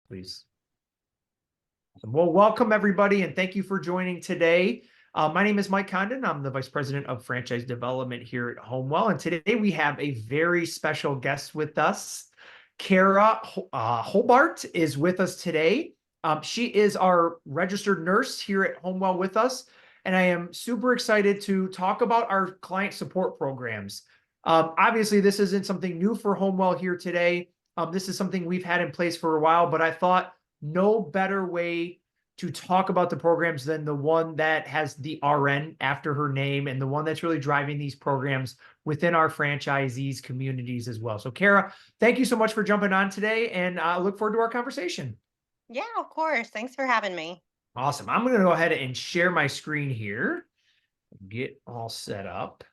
Please. Well, welcome everybody, and thank you for joining today. My name is Mike Condon. I'm the Vice President of Franchise Development here at HomeWell, and today we have a very special guest with us. Kara Holbert is with us today. She is our registered nurse here at HomeWell with us, and I am super excited to talk about our client support programs. Obviously, this isn't something new for HomeWell here today. This is something we've had in place for a while, but I thought no better way to talk about the programs than the one that has the RN after her name and the one that's really driving these programs within our franchisees communities as well. So Kara, thank you so much for jumping on today, and I look forward to our conversation. Yeah, of course. Thanks for having me. Awesome. I'm going to go ahead and share my screen here, get all set up.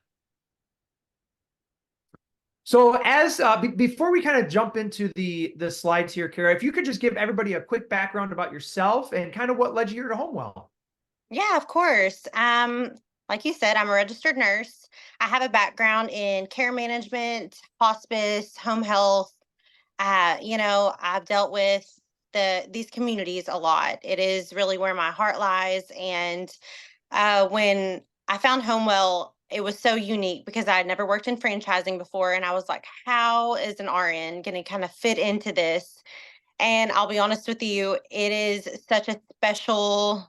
So as before we kind of jump into the slides here, Kara, if you could just give everybody a quick background about yourself and kind of what led you here to HomeWell. Yeah, of course. Like you said, I'm a registered nurse. I have a background in care management, hospice, home health. I've dealt with these communities a lot. It is really where my heart lies. And when I found HomeWell, it was so unique because I had never worked in franchising before. And I was like, how is an RN going to kind of fit into this? And I'll be honest with you, it is such a special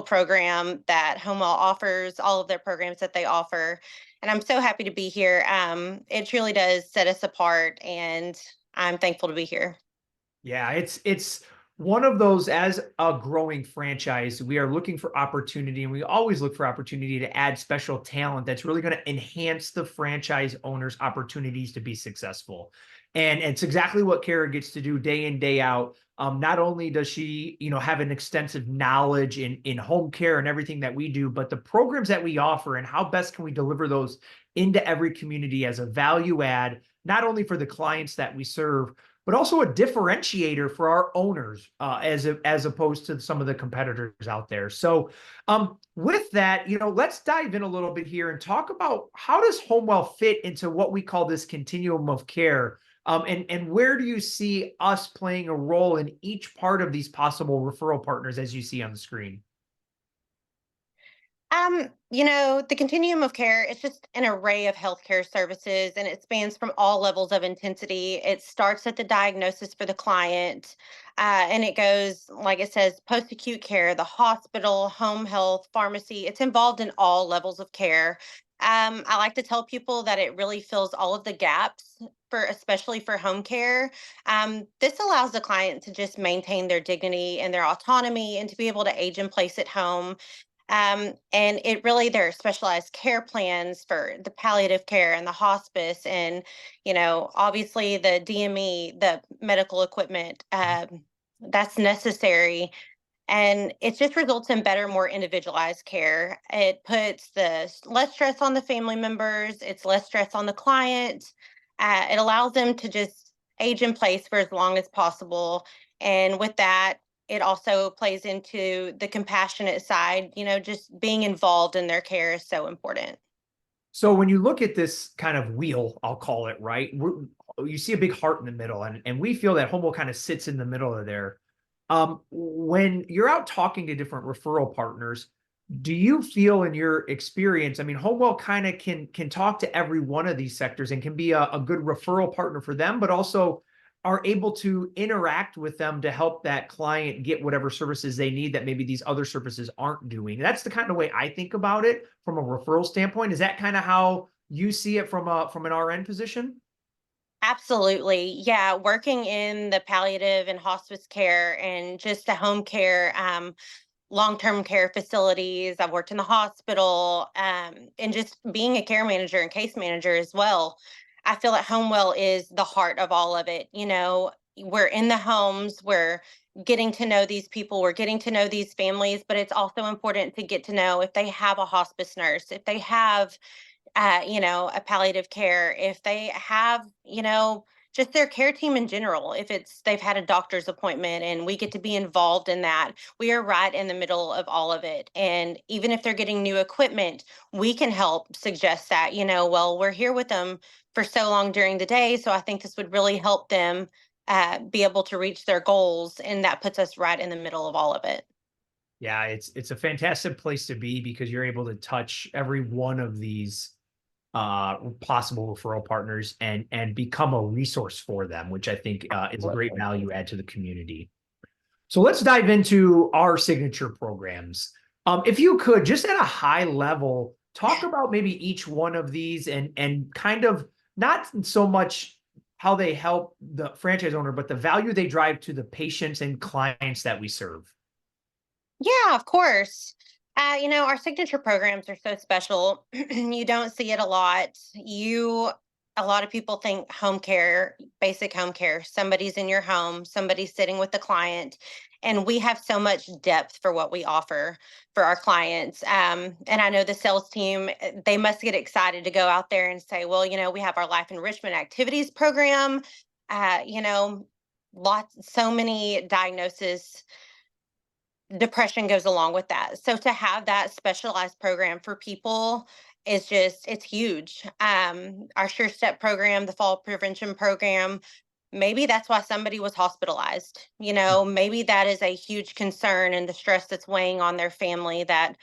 program that HomeWell offers, all of their programs that they offer. And I'm so happy to be here. It truly does set us apart, and I'm thankful to be here. Yeah, it's one of those. As a growing franchise, we are looking for opportunity, and we always look for opportunity to add special talent that's really going to enhance the franchise owner's opportunities to be successful. And it's exactly what Kara gets to do day in, day out. Not only does she, have an extensive knowledge in home care and everything that we do, but the programs that we offer and how best can we deliver those into every community as a value add, not only for the clients that we serve, but also a differentiator for our owners, as opposed to some of the competitors out there. So with that, let's dive in a little bit here and talk about how does HomeWell fit into what we call this continuum of care, and where do you see us playing a role in each part of these possible referral partners as you see on the screen? The continuum of care is just an array of healthcare services, and it spans from all levels of intensity. It starts at the diagnosis for the client, and it goes, like it says, post-acute care, the hospital, home health, pharmacy. It's involved in all levels of care. I like to tell people that it really fills all of the gaps especially for home care. This allows the client to just maintain their dignity and their autonomy and to be able to age in place at home. And there are specialized care plans for the palliative care and the hospice, and, obviously the DME, the medical equipment, that's necessary. And it just results in better, more individualized care. It puts less stress on the family members. It's less stress on the client. It allows them to just age in place for as long as possible. And with that, it also plays into the compassionate side. Just being involved in their care is so important. So when you look at this kind of wheel, I'll call it, right, you see a big heart in the middle, and we feel that HomeWell kind of sits in the middle of there. When you're out talking to different referral partners, do you feel in your experience, I mean, HomeWell kind of can talk to every one of these sectors and can be a good referral partner for them, but also are able to interact with them to help that client get whatever services they need that maybe these other services aren't doing? That's the kind of way I think about it from a referral standpoint. Is that kind of how you see it from an RN position? Absolutely. Yeah. Working in the palliative and hospice care and just the home care, long-term care facilities. I've worked in the hospital, and just being a care manager and case manager as well. I feel that HomeWell is the heart of all of it. We're in the homes, we're getting to know these people, we're getting to know these families, but it's also important to get to know if they have a hospice nurse, if they have a palliative care, if they have, just their care team in general, if they've had a doctor's appointment and we get to be involved in that. We are right in the middle of all of it. And even if they're getting new equipment, we can help suggest that, well, we're here with them for so long during the day. So I think this would really help them be able to reach their goals. And that puts us right in the middle of all of it. Yeah, it's a fantastic place to be because you're able to touch every one of these possible referral partners and become a resource for them, which I think is a great Absolutely. value add to the community. So let's dive into our signature programs. If you could, just at a high level, talk about maybe each one of these and kind of not so much how they help the franchise owner, but the value they drive to the patients and clients that we serve. Yeah, of course. Our signature programs are so special. You don't see it a lot. A lot of people think home care, basic home care, somebody's in your home, somebody's sitting with the client. And we have so much depth for what we offer for our clients. And I know the sales team, they must get excited to go out there and say, well, we have our life enrichment activities program, uh, you know, so many diagnoses. Depression goes along with that. So to have that specialized program for people is it's huge. Our Sure Step program, the fall prevention program, maybe that's why somebody was hospitalized. Maybe that is a huge concern and the stress that's weighing on their family that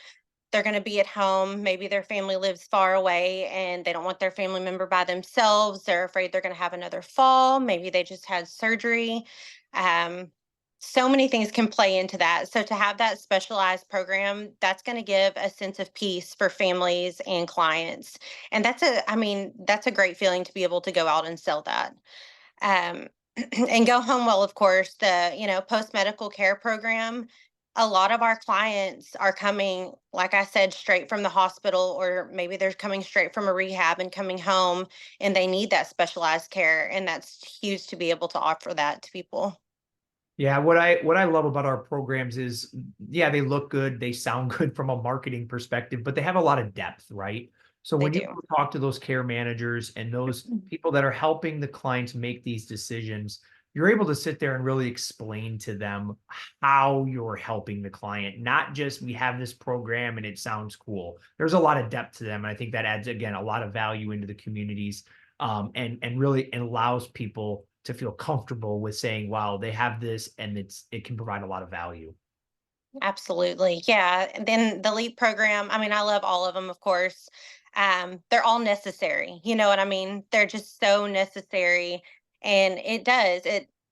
they're going to be at home. Maybe their family lives far away and they don't want their family member by themselves. They're afraid they're going to have another fall. Maybe they just had surgery. Um, so many things can play into that. So to have that specialized program, that's going to give a sense of peace for families and clients. And that's a great feeling to be able to go out and sell that. Um, and Go Home Well, of course, the post medical care program. A lot of our clients are coming, like I said, straight from the hospital, or maybe they're coming straight from a rehab and coming home, and they need that specialized care, and that's huge to be able to offer that to people. Yeah, what I love about our programs is, yeah, they look good, they sound good from a marketing perspective, but they have a lot of depth, right? So They when you do. talk to those care managers and those people that are helping the clients make these decisions, you're able to sit there and really explain to them how you're helping the client, not just we have this program and it sounds cool. There's a lot of depth to them, and I think that adds again a lot of value into the communities, and really allows people to feel comfortable with saying, wow, they have this and it can provide a lot of value. Absolutely. Yeah. And then the LEAP program, I love all of them, of course. They're all necessary. You know what I mean? They're just so necessary. And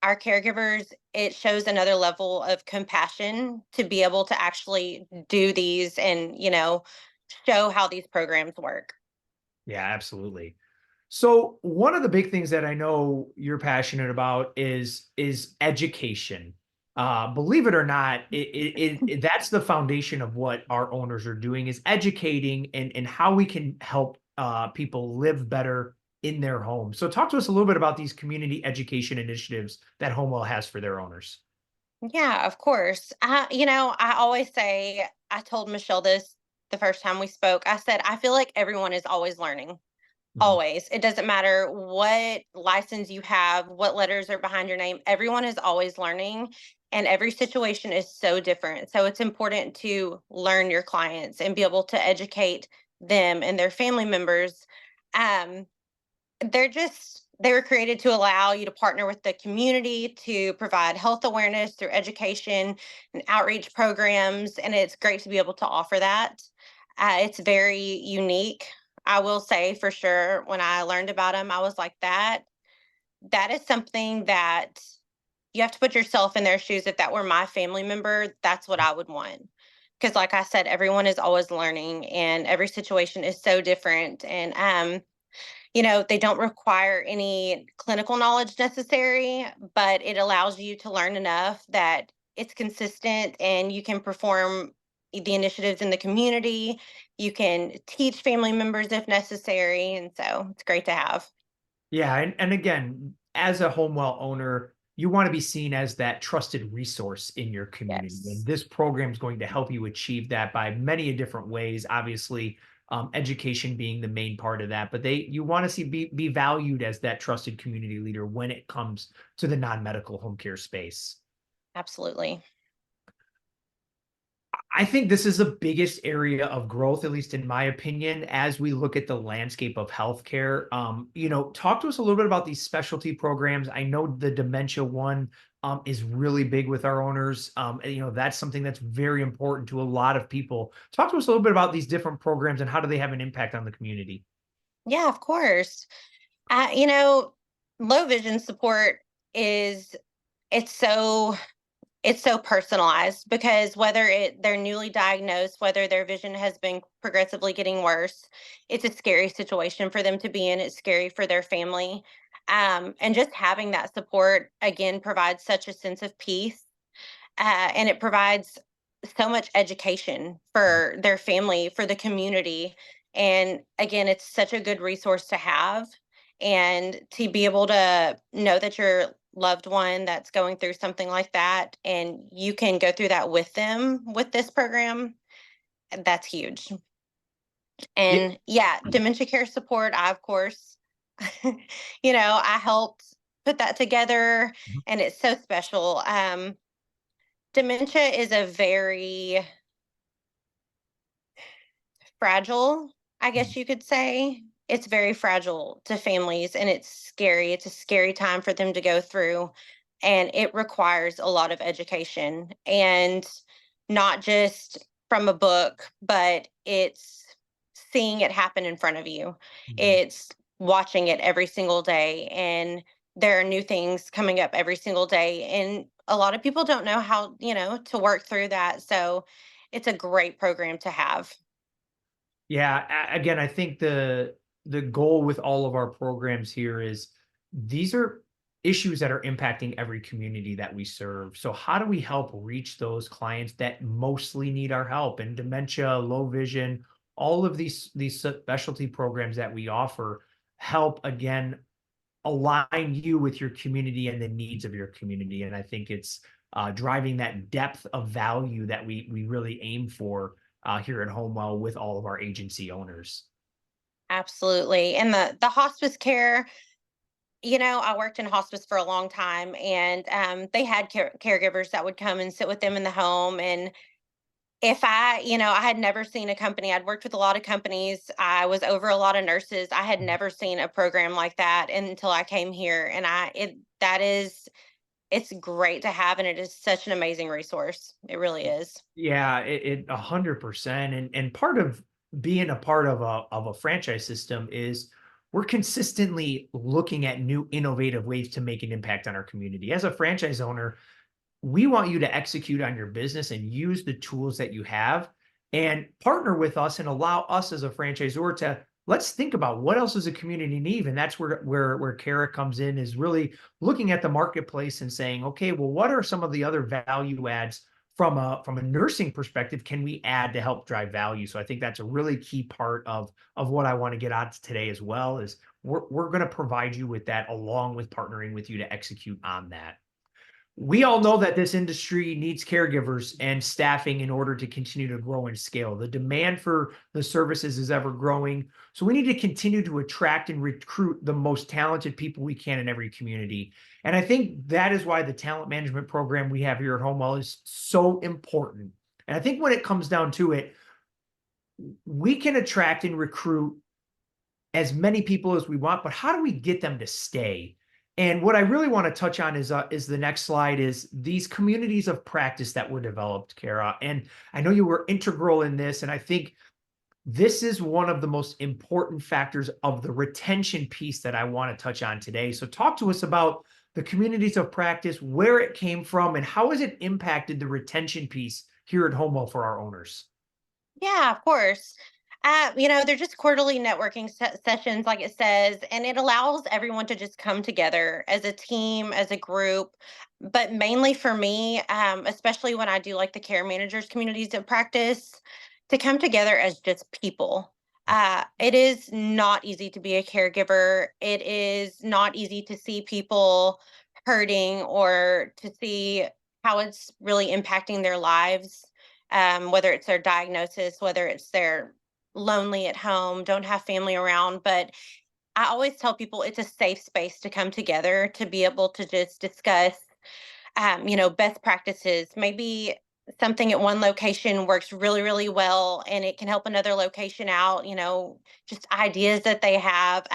our caregivers, it shows another level of compassion to be able to actually do these and, show how these programs work. Yeah, absolutely. So one of the big things that I know you're passionate about is education. Believe it or not, that's the foundation of what our owners are doing is educating and how we can help people live better in their home. So talk to us a little bit about these community education initiatives that HomeWell has for their owners. Yeah, of course. I always say, I told Michelle this the first time we spoke. I said, I feel like everyone is always learning. Mhm. Always. It doesn't matter what license you have, what letters are behind your name. Everyone is always learning, and every situation is so different. So it's important to learn your clients and be able to educate them and their family members. Um, they were created to allow you to partner with the community to provide health awareness through education and outreach programs, and it's great to be able to offer that. It's very unique. I will say for sure, when I learned about them, I was like, that is something that you have to put yourself in their shoes. If that were my family member, that's what I would want. Because, like I said, everyone is always learning, and every situation is so different. And they don't require any clinical knowledge necessary, but it allows you to learn enough that it's consistent and you can perform the initiatives in the community. You can teach family members if necessary. And so it's great to have. Yeah, and again, as a HomeWell owner, you want to be seen as that trusted resource in your community. And Yes, this program is going to help you achieve that by many different ways. Obviously, education being the main part of that, but you want to see be valued as that trusted community leader when it comes to the non-medical home care space. absolutely. I think this is the biggest area of growth, at least in my opinion, as we look at the landscape of healthcare. Talk to us a little bit about these specialty programs. I know the dementia one is really big with our owners. That's something that's very important to a lot of people. Talk to us a little bit about these different programs and how do they have an impact on the community? Yeah, of course. Uh, you know, Low vision support is it's so it's so personalized because whether they're newly diagnosed, whether their vision has been progressively getting worse, it's a scary situation for them to be in. It's scary for their family. And just having that support again provides such a sense of peace, and it provides so much education for their family, for the community. And again, it's such a good resource to have and to be able to know that your loved one that's going through something like that and you can go through that with them with this program, that's huge. Yeah. And yeah, dementia care support, I of course, I helped put that together and it's so special. Dementia is a very fragile, I guess you could say. It's very fragile to families and it's scary. It's a scary time for them to go through. And it requires a lot of education and not just from a book, but it's seeing it happen in front of you. Mhm. It's watching it every single day. And there are new things coming up every single day. And a lot of people don't know how, to work through that. So it's a great program to have. Yeah, again, I think the goal with all of our programs here is these are issues that are impacting every community that we serve. So how do we help reach those clients that mostly need our help? And dementia, low vision, all of these specialty programs that we offer help again align you with your community and the needs of your community. And I think it's driving that depth of value that we really aim for here at HomeWell with all of our agency owners. Absolutely. And the hospice care, I worked in hospice for a long time and they had caregivers that would come and sit with them in the home. And if I had never seen a company, I'd worked with a lot of companies. I was over a lot of nurses. I had never seen a program like that until I came here. And it's great to have. And it is such an amazing resource. It really is. Yeah, it 100%. And part of being a part of a franchise system is we're consistently looking at new innovative ways to make an impact on our community. As a franchise owner, we want you to execute on your business and use the tools that you have and partner with us and allow us as a franchisor to let's think about what else does a community need. And that's where Kara comes in, is really looking at the marketplace and saying, okay, well, what are some of the other value adds from a nursing perspective can we add to help drive value? So I think that's a really key part of what I want to get out today as well, is we're going to provide you with that along with partnering with you to execute on that. We all know that this industry needs caregivers and staffing in order to continue to grow and scale. The demand for the services is ever growing. So we need to continue to attract and recruit the most talented people we can in every community. And I think that is why the talent management program we have here at HomeWell is so important. And I think when it comes down to it, we can attract and recruit as many people as we want, but how do we get them to stay? And what I really want to touch on is the next slide, is these communities of practice that were developed, Kara. And I know you were integral in this, and I think this is one of the most important factors of the retention piece that I want to touch on today. So talk to us about the communities of practice, where it came from, and how has it impacted the retention piece here at HomeWell for our owners? Yeah, of course. They're just quarterly networking sessions, like it says, and it allows everyone to just come together as a team, as a group. But mainly for me, especially when I do like the care managers communities of practice, to come together as just people. It is not easy to be a caregiver. It is not easy to see people hurting or to see how it's really impacting their lives, whether it's their diagnosis, whether it's they're lonely at home, don't have family around. But I always tell people it's a safe space to come together to be able to just discuss, best practices, maybe something at one location works really, really well and it can help another location out, just ideas that they have.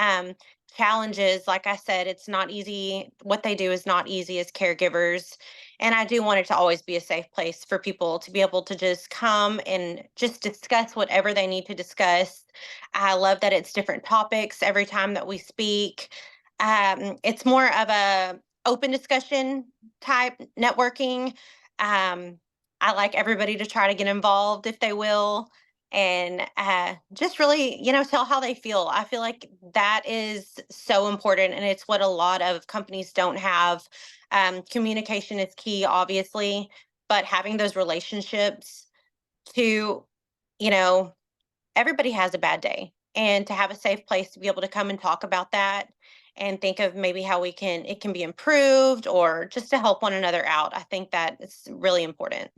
Challenges, like I said, it's not easy. What they do is not easy as caregivers. And I do want it to always be a safe place for people to be able to just come and just discuss whatever they need to discuss. I love that it's different topics every time that we speak. It's more of a open discussion type networking. Um, I like everybody to try to get involved if they will, and just really, tell how they feel. I feel like that is so important, and it's what a lot of companies don't have. Communication is key, obviously, but having those relationships to, you know, everybody has a bad day, and to have a safe place to be able to come and talk about that and think of maybe how it can be improved or just to help one another out. I think that is really important.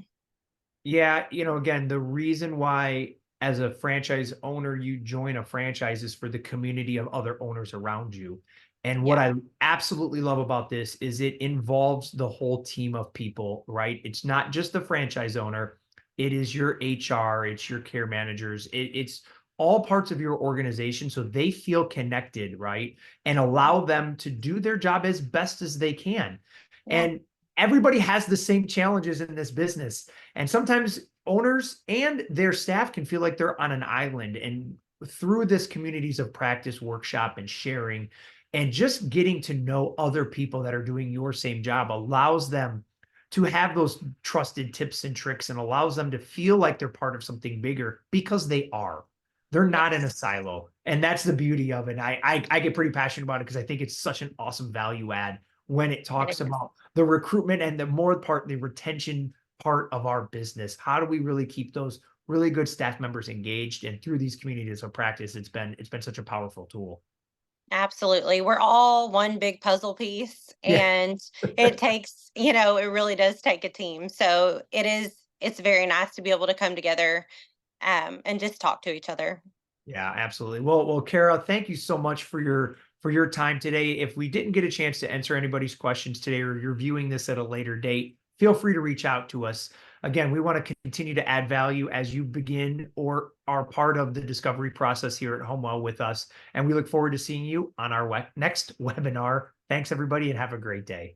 Yeah, again, the reason why as a franchise owner you join a franchise is for the community of other owners around you. And what Yeah. I absolutely love about this is it involves the whole team of people, right? It's not just the franchise owner, it is your HR, it's your care managers, it's all parts of your organization so they feel connected, right? And allow them to do their job as best as they can. Yeah. And everybody has the same challenges in this business, and sometimes owners and their staff can feel like they're on an island. And through this communities of practice workshop and sharing and just getting to know other people that are doing your same job allows them to have those trusted tips and tricks and allows them to feel like they're part of something bigger because they are. They're not in a Yes. silo. And that's the beauty of it. I get pretty passionate about it because I think it's such an awesome value add when it It talks is. about the recruitment and the more part, the retention part of our business. How do we really keep those really good staff members engaged? And through these communities of practice, it's been such a powerful tool. Absolutely. We're all one big puzzle piece, Yeah. and it takes, it really does take a team. So it's very nice to be able to come together and just talk to each other. Yeah, absolutely. Well, Kara, thank you so much for your time today. If we didn't get a chance to answer anybody's questions today, or you're viewing this at a later date, feel free to reach out to us. Again, we want to continue to add value as you begin or are part of the discovery process here at HomeWell with us. And we look forward to seeing you on our next webinar. Thanks, everybody, and have a great day.